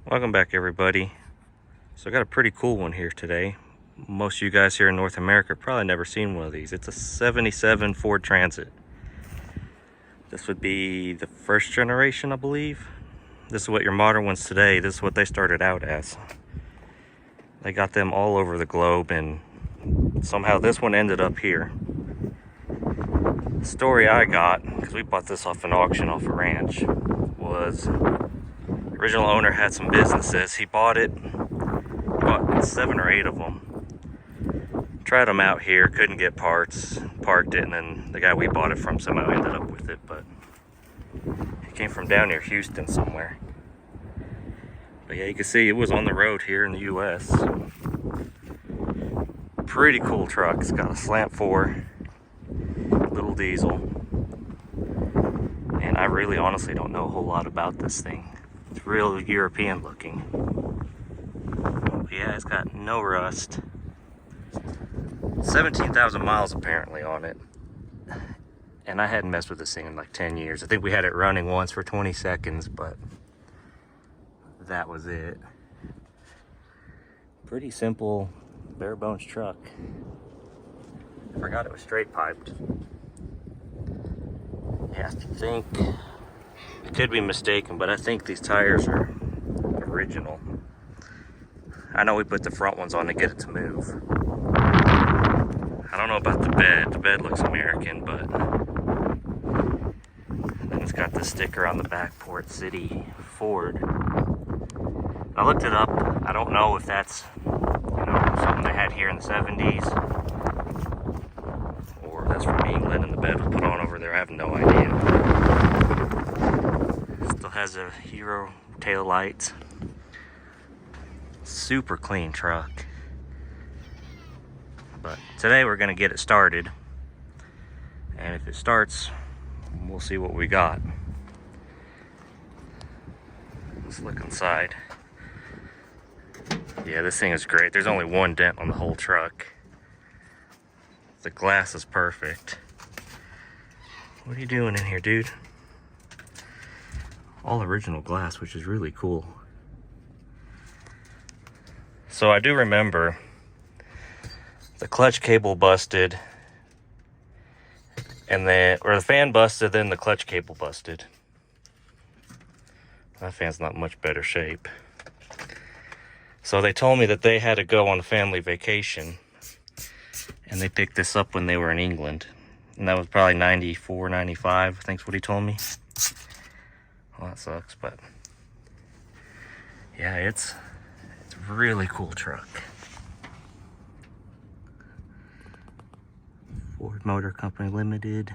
Welcome back, everybody. So I got a pretty cool one here today. Most of you guys here in North America have probably never seen one of these. It's a 77 Ford Transit. This would be the first generation, I believe. This is what your modern ones today, this is what they started out as. They got them all over the globe, and somehow this one ended up here. The story I got, because we bought this off an auction off a ranch, was the original owner had some businesses. He bought 7 or 8 of them. Tried them out here, couldn't get parts, parked it, and then the guy we bought it from somehow ended up with it, but it came from down near Houston somewhere. But yeah, you can see it was on the road here in the US. Pretty cool truck. It's got a slant 4, little diesel, and I really honestly don't know a whole lot about this thing. It's real European looking. But yeah, it's got no rust. 17,000 miles apparently on it. And I hadn't messed with this thing in like 10 years. I think we had it running once for 20 seconds, but that was it. Pretty simple, bare bones truck. I forgot it was straight piped. Yeah, I think, I could be mistaken, but I think these tires are original. I know we put the front ones on to get it to move. I don't know about the bed. The bed looks American, but then it's got the sticker on the back, Port City Ford. I looked it up. I don't know if that's, something they had here in the 70s, or that's from England and the bed was put on over there. I have no idea. Still has a Hero tail light. Super clean truck. But today we're gonna get it started, and if it starts, we'll see what we got. Let's look inside. Yeah, this thing is great. There's only one dent on the whole truck. The glass is perfect. What are you doing in here, dude? All original glass, which is really cool. So I do remember the clutch cable busted, and then, or the fan busted, then the clutch cable busted. That fan's not much better shape. So they told me that they had to go on a family vacation, and they picked this up when they were in England. And that was probably 94, 95, I think's what he told me. Well, that sucks, but yeah, it's a really cool truck. Ford Motor Company Limited.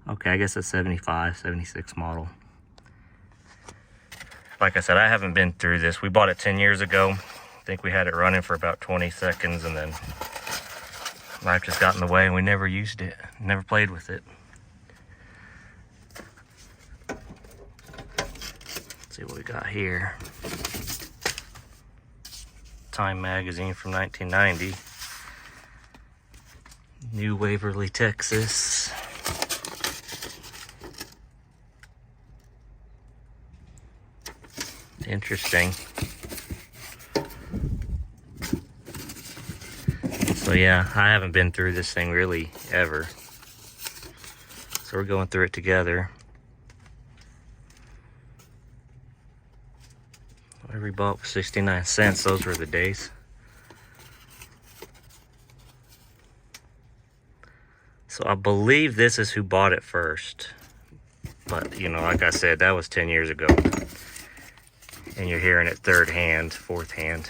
Okay, I guess it's 75, 76 model. Like I said, I haven't been through this. We bought it 10 years ago. I think we had it running for about 20 seconds, and then life just got in the way and we never used it, never played with it. Let's see what we got here. Time magazine from 1990. New Waverly, Texas. Interesting. So yeah, I haven't been through this thing really ever. So we're going through it together. Whatever we bought was 69 cents. Those were the days. So I believe this is who bought it first. But, like I said, that was 10 years ago. And you're hearing it third hand, fourth hand.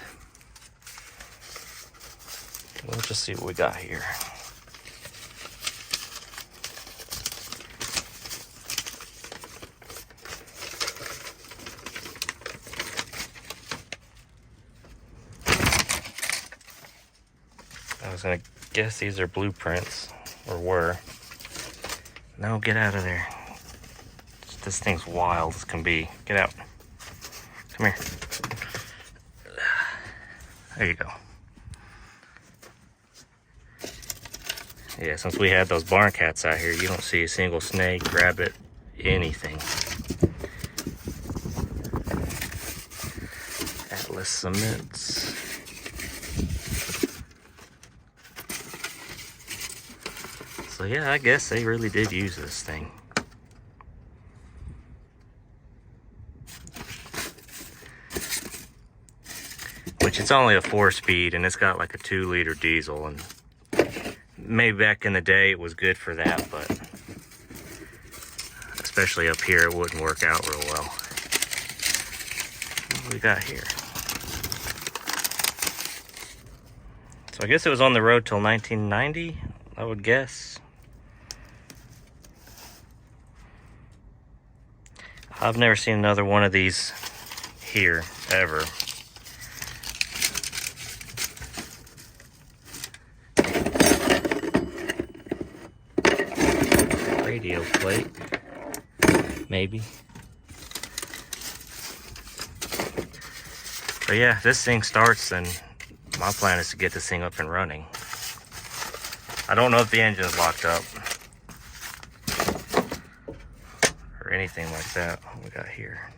Let's just see what we got here. I was gonna guess these are blueprints, or were. No, get out of there. This thing's wild as can be. Get out. Come here. There you go. Yeah, since we had those barn cats out here, you don't see a single snake, rabbit, anything. Less cements. So yeah, I guess they really did use this thing. Which it's only a 4-speed and it's got like a 2-liter diesel, and maybe back in the day it was good for that, but especially up here it wouldn't work out real well. What do we got here? So I guess it was on the road till 1990, I would guess. I've never seen another one of these here, ever. Radio plate, maybe. But yeah, this thing starts, and my plan is to get this thing up and running. I don't know if the engine's locked up or anything like that. What we got here?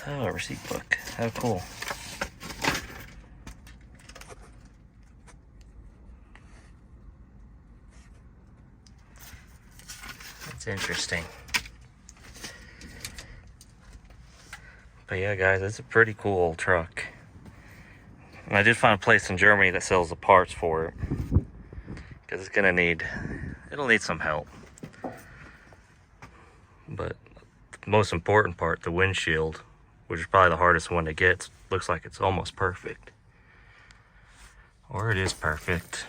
Oh, a receipt book. How cool. That's interesting. But yeah, guys, it's a pretty cool old truck. And I did find a place in Germany that sells the parts for it, because it'll need some help. But the most important part, the windshield, which is probably the hardest one to get, looks like it's almost perfect. Or it is perfect.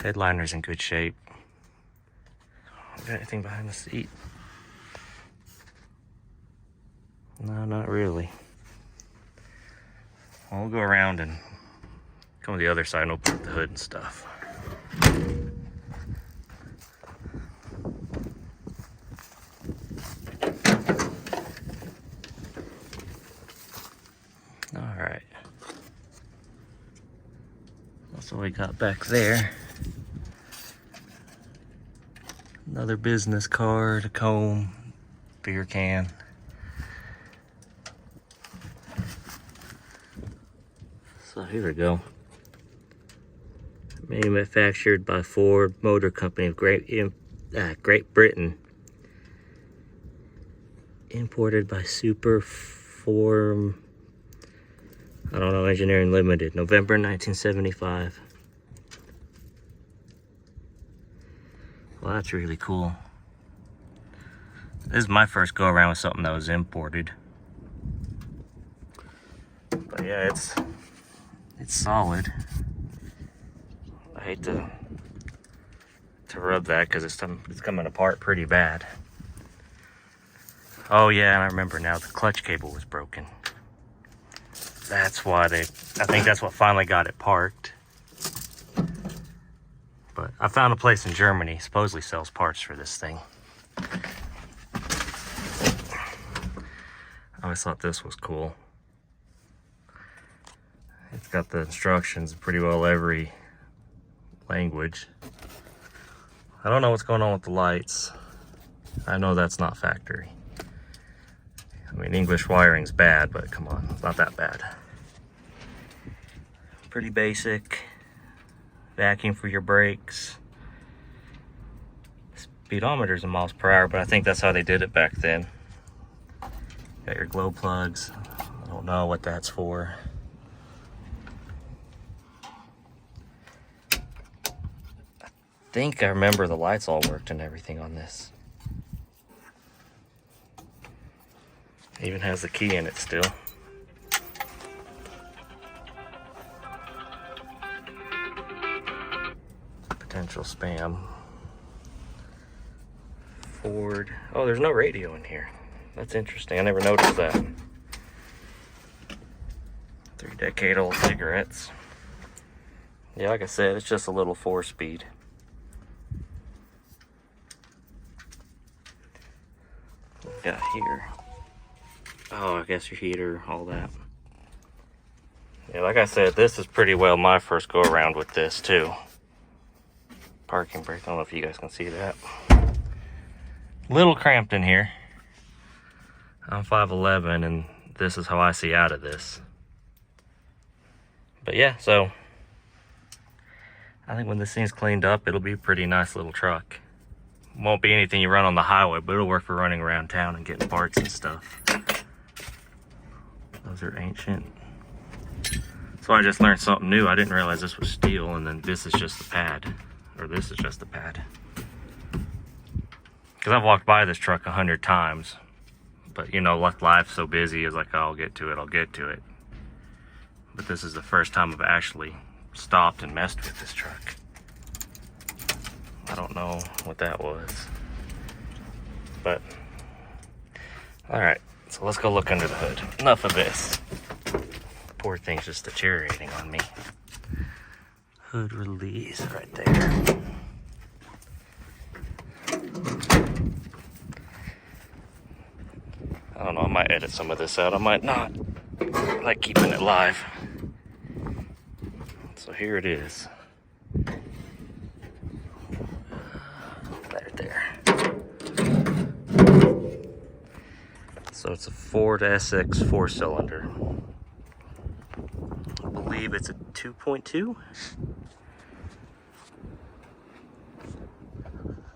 Headliner's in good shape. Got anything behind the seat? No, not really. I'll go around and come to the other side and open up the hood and stuff. Alright. That's what we got back there. Another business card, a comb, beer can. So here we go. Manufactured by Ford Motor Company of Great Britain. Imported by Superform, I don't know, Engineering Limited, November 1975. Well, that's really cool. This is my first go around with something that was imported. But yeah, it's solid. I hate to rub that because it's coming apart pretty bad. Oh yeah, and I remember now, the clutch cable was broken. That's why I think that's what finally got it parked. But I found a place in Germany, supposedly sells parts for this thing. I always thought this was cool. It's got the instructions in pretty well every language. I don't know what's going on with the lights. I know that's not factory. I mean, English wiring's bad, but come on, it's not that bad. Pretty basic. Vacuum for your brakes. Speedometer's in miles per hour, but I think that's how they did it back then. Got your glow plugs. I don't know what that's for. I think I remember the lights all worked and everything on this. It even has the key in it still. Potential spam. Ford. Oh, there's no radio in here. That's interesting. I never noticed that. 3-decade-old cigarettes. Yeah, like I said, it's just a little 4-speed. What we got here? Oh, I guess your heater, all that. Yeah, like I said, this is pretty well my first go around with this too. Parking brake, I don't know if you guys can see that. Little cramped in here. I'm 5'11", and this is how I see out of this. But yeah, so I think when this thing's cleaned up, it'll be a pretty nice little truck. Won't be anything you run on the highway, but it'll work for running around town and getting parts and stuff. Those are ancient. So I just learned something new. I didn't realize this was steel, and then this is just the pad. Or this is just the pad. Because I've walked by this truck 100 times. But you know, life's so busy, it's like, oh, I'll get to it. But this is the first time I've actually stopped and messed with this truck. I don't know what that was. But, alright, so let's go look under the hood. Enough of this. Poor thing's just deteriorating on me. Hood release right there. I don't know, I might edit some of this out, I might not. I like keeping it live. So here it is. There. So it's a Ford SX 4-cylinder. I believe it's a 2.2.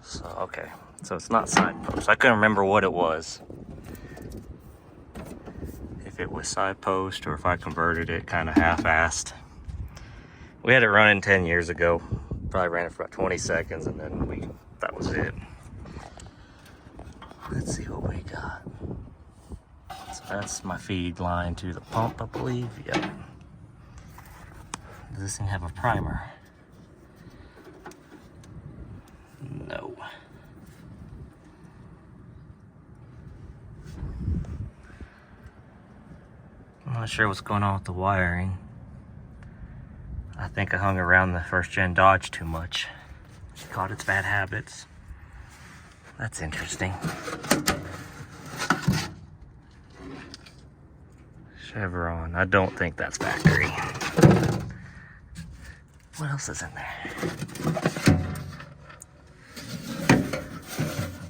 So, okay. So it's not side post. I couldn't remember what it was. If it was side post or if I converted it kind of half-assed. We had it running 10 years ago. Probably ran it for about 20 seconds and then that was it. Let's see what we got. So that's my feed line to the pump, I believe. Yep. Does this thing have a primer? No. I'm not sure what's going on with the wiring. I think I hung around the first gen Dodge too much. Caught its bad habits. That's interesting. Chevron. I don't think that's factory. What else is in there?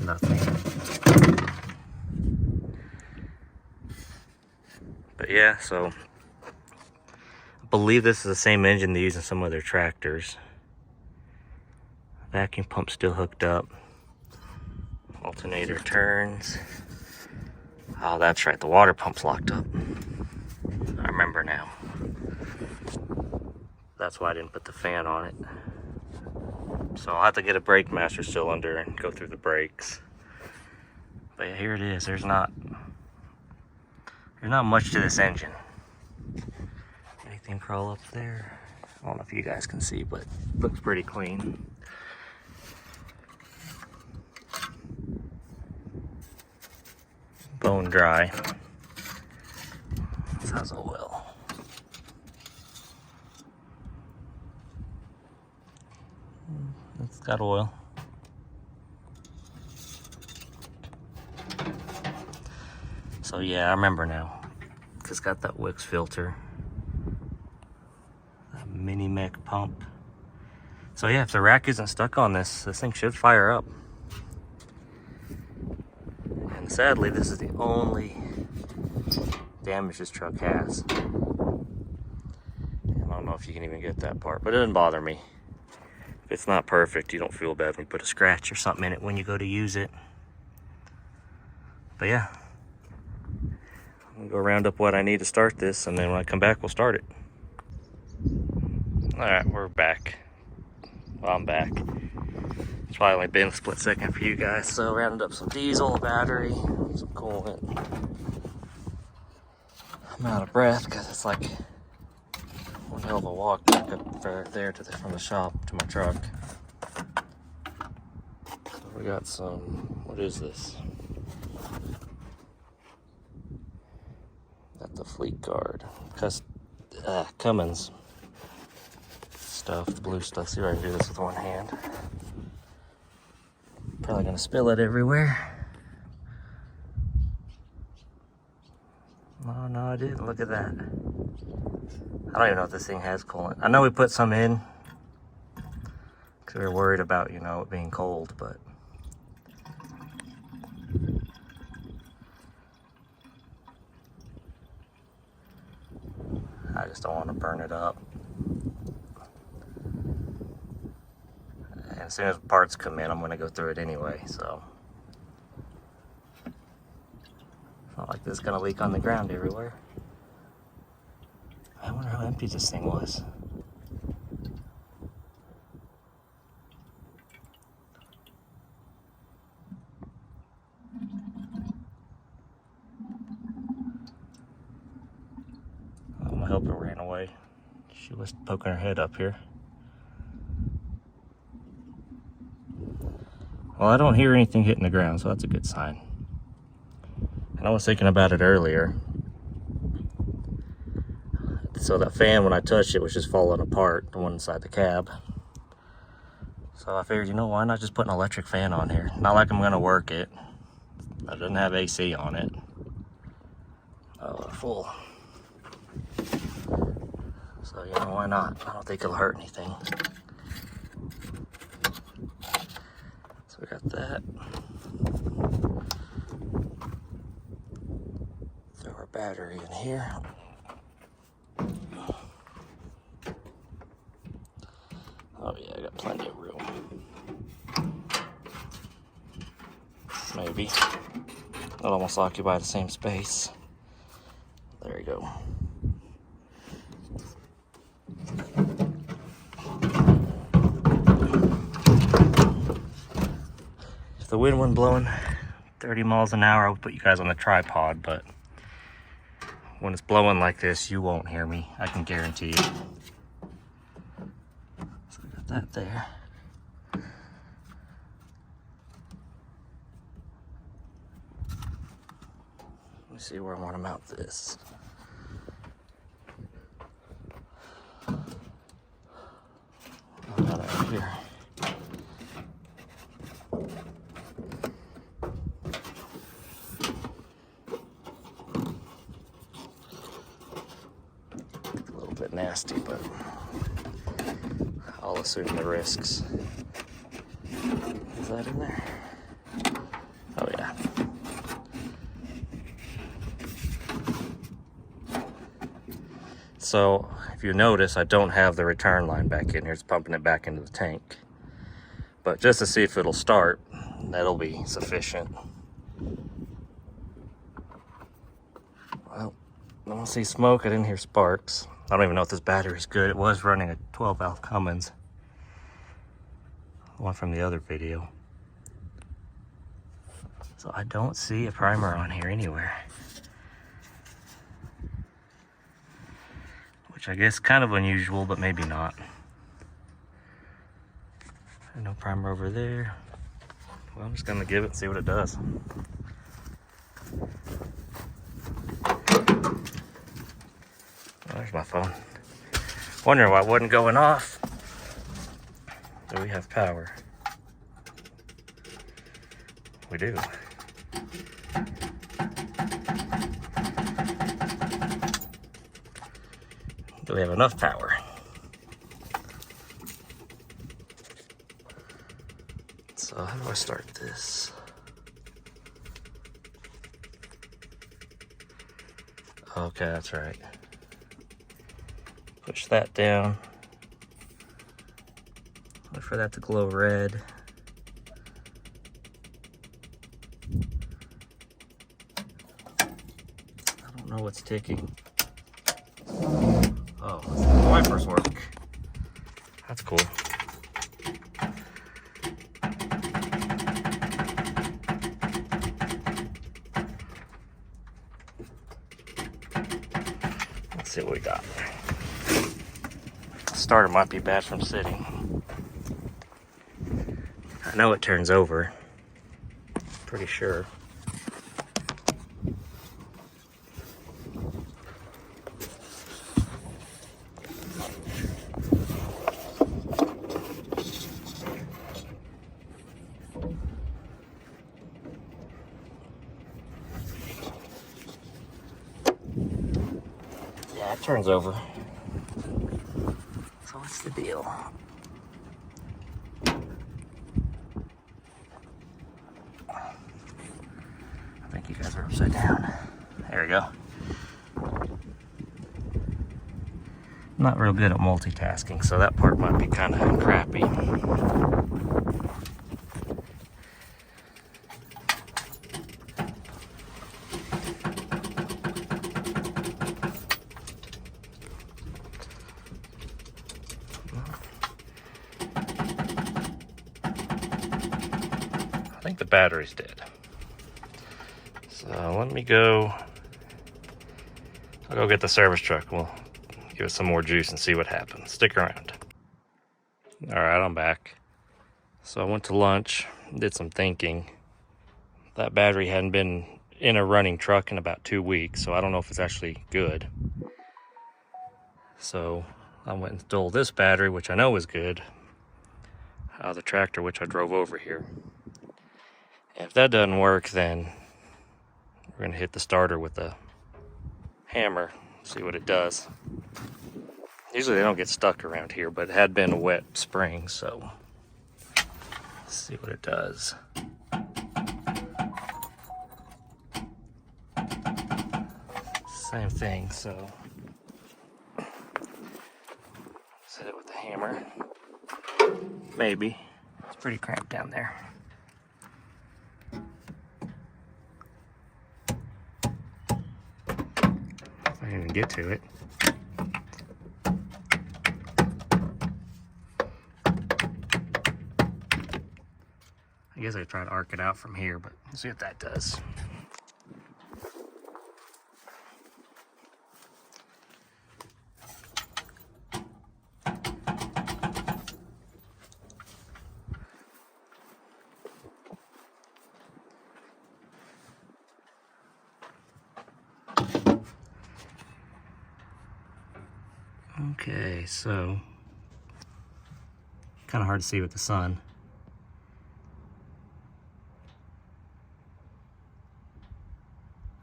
Nothing. But yeah, so I believe this is the same engine they use in some of their tractors. Vacuum pump still hooked up. Alternator turns. Oh, that's right, the water pump's locked up. I remember now. That's why I didn't put the fan on it. So I'll have to get a brake master cylinder and go through the brakes. But yeah, here it is. There's not much to this engine. Anything crawl up there? I don't know if you guys can see, but it looks pretty clean. Bone dry. This has oil. It's got oil. So yeah, I remember now. It's got that Wix filter. That mini mech pump. So yeah, if the rack isn't stuck on this thing should fire up. And sadly, this is the only damage this truck has. I don't know if you can even get that part, but it doesn't bother me. If it's not perfect, you don't feel bad when you put a scratch or something in it when you go to use it. But yeah, I'm gonna go round up what I need to start this, and then when I come back, we'll start it. All right, we're back. Well, I'm back. It's probably only been a split second for you guys. So rounded up some diesel, a battery, some coolant. I'm out of breath because it's like one hell of a walk back up there from the shop to my truck. So we got some, what is this? Got the Fleet Guard, Cummins stuff, blue stuff. See if I can do this with one hand. Probably gonna spill it everywhere. Oh no, I didn't. Look at that. I don't even know if this thing has coolant. I know we put some in because we were worried about, you know, it being cold, but just don't want to burn it up. And as soon as parts come in, I'm going to go through it anyway, so. It's not like this is going to leak on the ground everywhere. I wonder how empty this thing was. Oh, my helper ran away. She was poking her head up here. Well, I don't hear anything hitting the ground, so that's a good sign. And I was thinking about it earlier. So that fan, when I touched it, was just falling apart, the one inside the cab. So I figured, you know, why not just put an electric fan on here? Not like I'm gonna work it. It doesn't have AC on it. Oh, they're full. So, you know, why not? I don't think it'll hurt anything. So we got that. Throw our battery in here. Oh yeah, I got plenty of room. Maybe. It'll almost occupy the same space. There you go. If the wind wasn't blowing 30 miles an hour, I would put you guys on a tripod, but when it's blowing like this, you won't hear me. I can guarantee you. So we got that there. Let me see where I want to mount this. Mount it right here. A little bit nasty, but I'll assume the risks. Is that in there? Oh yeah. So if you notice, I don't have the return line back in here. It's pumping it back into the tank. But just to see if it'll start, that'll be sufficient. Well, I don't see smoke. I didn't hear sparks. I don't even know if this battery's good. It was running a 12 valve Cummins. One from the other video. So I don't see a primer on here anywhere. Which I guess kind of unusual, but maybe not. No primer over there. Well, I'm just gonna give it and see what it does. There's my phone. Wondering why it wasn't going off. Do we have power? We do. Do we have enough power? So how do I start this? Okay, that's right. Push that down. Look for that to glow red. I don't know what's ticking. Oh, the wipers work. That's cool. Let's see what we got. Starter might be bad from sitting. I know it turns over. Pretty sure. Yeah, it turns over. So what's the deal? I think you guys are upside down. There we go. not real good at multitasking, so that part might be kind of crappy. I think the battery's dead. So let me go. I'll go get the service truck. We'll give it some more juice and see what happens. Stick around. All right, I'm back. So I went to lunch, did some thinking. That battery hadn't been in a running truck in about 2 weeks, so I don't know if it's actually good. So I went and stole this battery, which I know is good, out of the tractor, which I drove over here. And if that doesn't work, then we're gonna hit the starter with a hammer, see what it does. Usually they don't get stuck around here, but it had been a wet spring, so let's see what it does. Same thing, so let's hit it with the hammer. Maybe. It's pretty cramped down there. I didn't even get to it. I guess I try to arc it out from here, but let's see what that does. Okay, so kind of hard to see with the sun.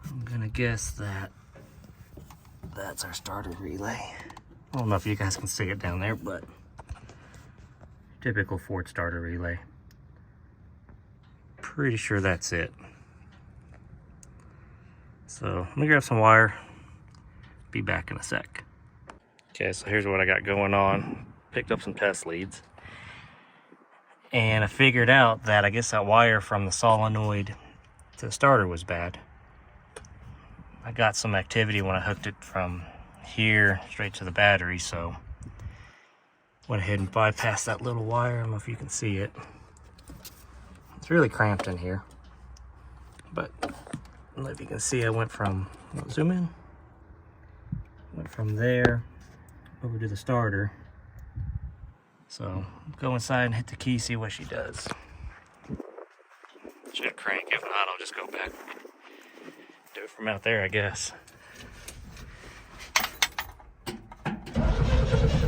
I'm gonna guess that that's our starter relay. I don't know if you guys can see it down there, but typical Ford starter relay. Pretty sure that's it. So let me grab some wire, be back in a sec. Okay, so here's what I got going on. Picked up some test leads. And I figured out that I guess that wire from the solenoid to the starter was bad. I got some activity when I hooked it from here straight to the battery, so went ahead and bypassed that little wire. I don't know if you can see it. It's really cramped in here. But I don't know if you can see, I went from, zoom in. Went from there over to the starter. So go inside and hit the key, see what she does. Should crank, if not I'll just go back. Do it from out there, I guess.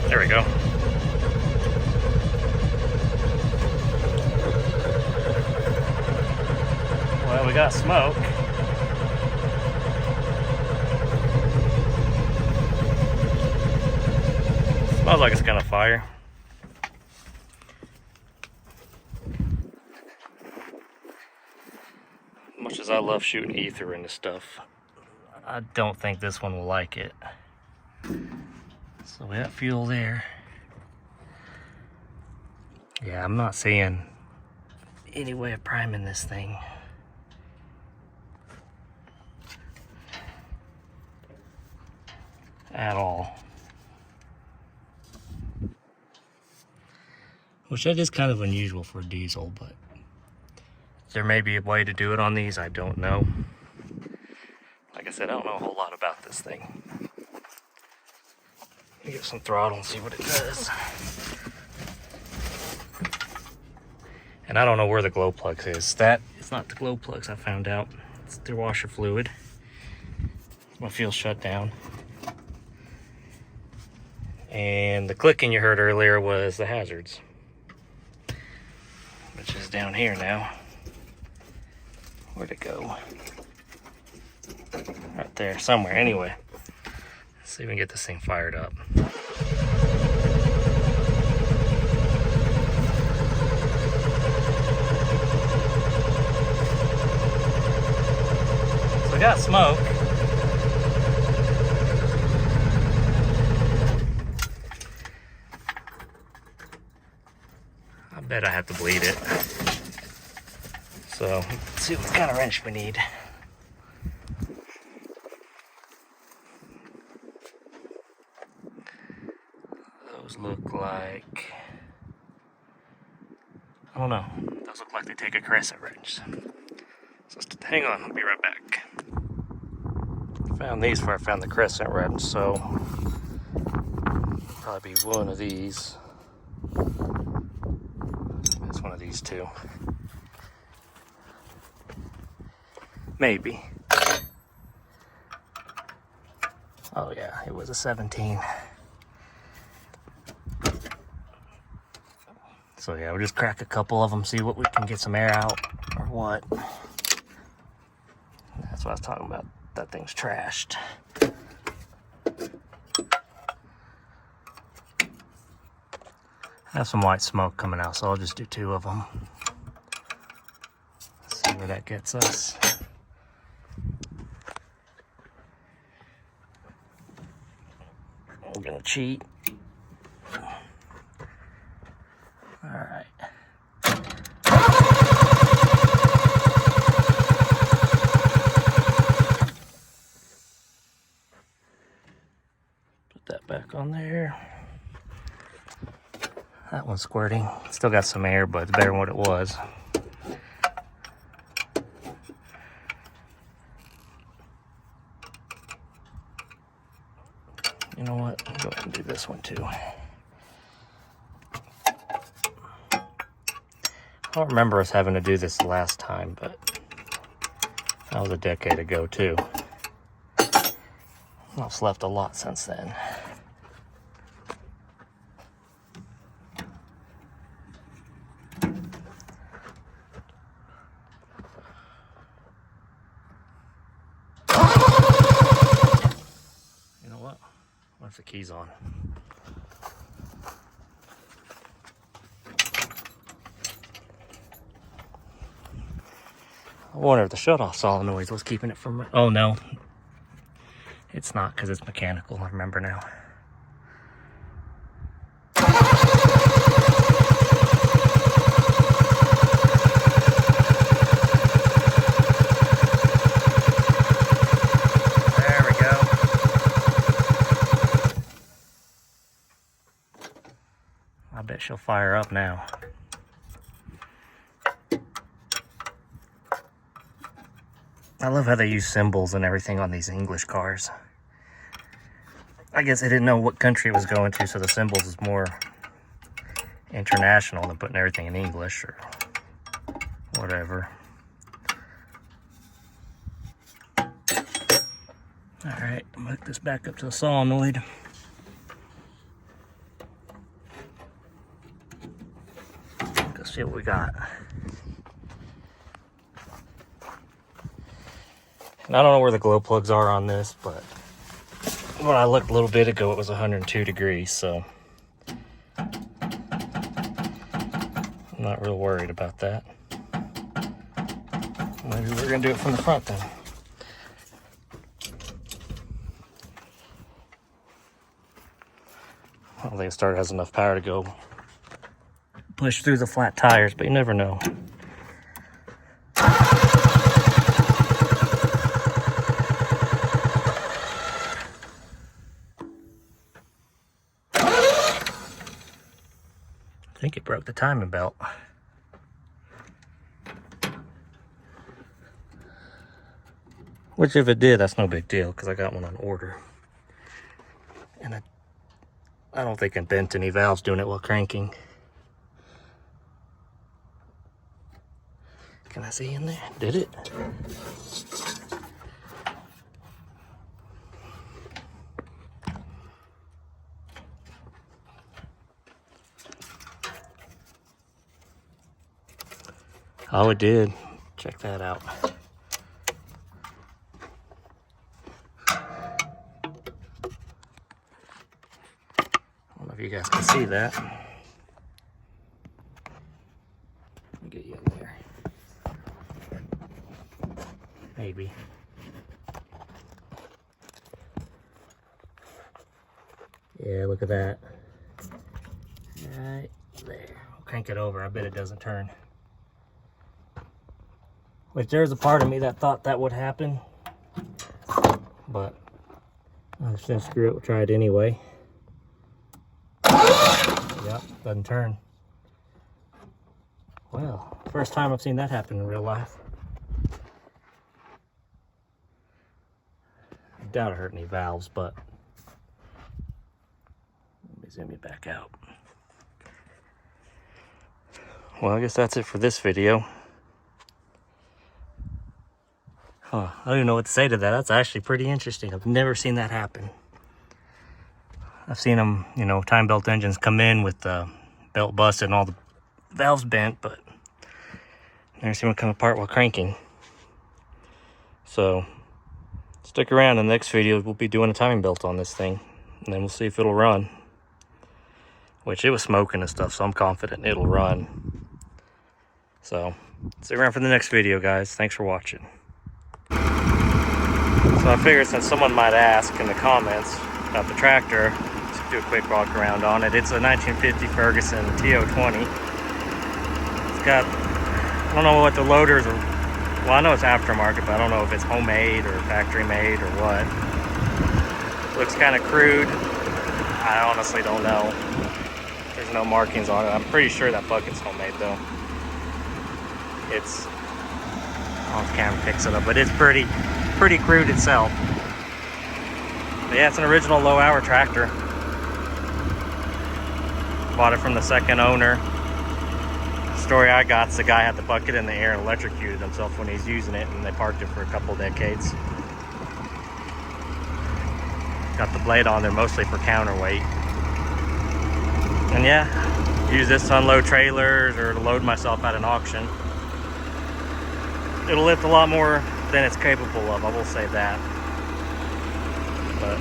There we go. Well, we got smoke. Smells like it's gonna fire. Much as I love shooting ether into stuff, I don't think this one will like it. So we got fuel there. Yeah, I'm not seeing any way of priming this thing. At all. Which that is kind of unusual for a diesel, but there may be a way to do it on these, I don't know. Like I said, I don't know a whole lot about this thing. Let me get some throttle and see what it does. And I don't know where the glow plug is. It's not the glow plugs, I found out. It's the washer fluid. My fuel's shut down. And the clicking you heard earlier was the hazards, which is down here now. Where'd it go? Right there, somewhere. Anyway, let's see if we can get this thing fired up. So we got smoke. to bleed it. So let's see what kind of wrench we need. Those look like, I don't know. Those look like they take a crescent wrench. So hang on, I'll be right back. Found these before I found the crescent wrench, so probably be one of these. It's one of these two. Maybe. Oh yeah, it was a 17. So yeah, we'll just crack a couple of them, see what we can get some air out, or what. That's what I was talking about. That thing's trashed. I have some white smoke coming out, so I'll just do 2 of them. See where that gets us. We're gonna cheat. All right. Put that back on there. That one's squirting. Still got some air, but it's better than what it was. You know what? I'll go ahead and do this one too. I don't remember us having to do this last time, but that was a decade ago too. I've slept a lot since then. You know what? What's the keys on? I wonder if the shutoff solenoid was keeping it from... Oh, no. It's not, because it's mechanical. I remember now. There we go. I bet she'll fire up now. I love how they use symbols and everything on these English cars. I guess they didn't know what country it was going to, so the symbols is more international than putting everything in English or whatever. Alright, I'm gonna hook this back up to the solenoid. Let's see what we got. And I don't know where the glow plugs are on this, but when I looked a little bit ago, it was 102 degrees, so I'm not real worried about that. Maybe we're gonna do it from the front then. I don't think the starter has enough power to go push through the flat tires, but you never know. I think it broke the timing belt. Which if it did, that's no big deal, because I got one on order. And I don't think it bent any valves doing it while cranking. Can I see in there? Did it? Oh, it did. Check that out. I don't know if you guys can see that. Let me get you in there. Maybe. Yeah, look at that. Right there. crank it over. I bet it doesn't turn. Which there's a part of me that thought that would happen. But I'm just gonna screw it, we'll try it anyway. Yep, doesn't turn. Well, first time I've seen that happen in real life. I doubt it hurt any valves, but let me zoom you back out. Well, I guess that's it for this video. I don't even know what to say to that. That's actually pretty interesting. I've never seen that happen. I've seen them, you know, time belt engines come in with the belt busted and all the valves bent, but never seen one come apart while cranking. So stick around. In the next video, we'll be doing a timing belt on this thing, and then we'll see if it'll run. Which it was smoking and stuff, so I'm confident it'll run. So stick around for the next video, guys. Thanks for watching. So I figured since someone might ask in the comments about the tractor, let's do a quick walk around on it. It's a 1950 Ferguson TO20. It's got, I don't know what the loaders are, well, I know it's aftermarket, but I don't know if it's homemade or factory made or what. Looks kind of crude. I honestly don't know. There's no markings on it. I'm pretty sure that bucket's homemade though. It's, I don't know if the camera picks it up, but it's pretty crude itself. But yeah, it's an original low hour tractor. Bought it from the second owner. The story I got is the guy had the bucket in the air and electrocuted himself when he's using it, and they parked it for a couple decades. Got the blade on there mostly for counterweight. And yeah, use this to unload trailers or to load myself at an auction. It'll lift a lot more than it's capable of, I will say that. But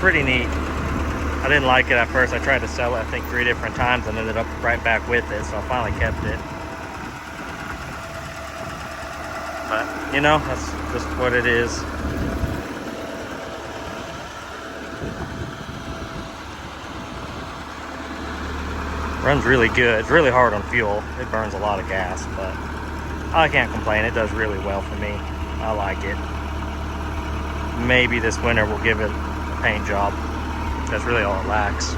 pretty neat. I didn't like it at first. I tried to sell it, I think 3 different times, and ended up right back with it, so I finally kept it. But you know, that's just what it is. Runs really good. It's really hard on fuel. It burns a lot of gas, but I can't complain. It does really well for me. I like it. Maybe this winter we'll give it a paint job. That's really all it lacks.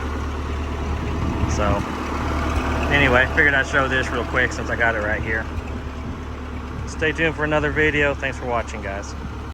So anyway, figured I'd show this real quick since I got it right here. Stay tuned for another video. Thanks for watching, guys.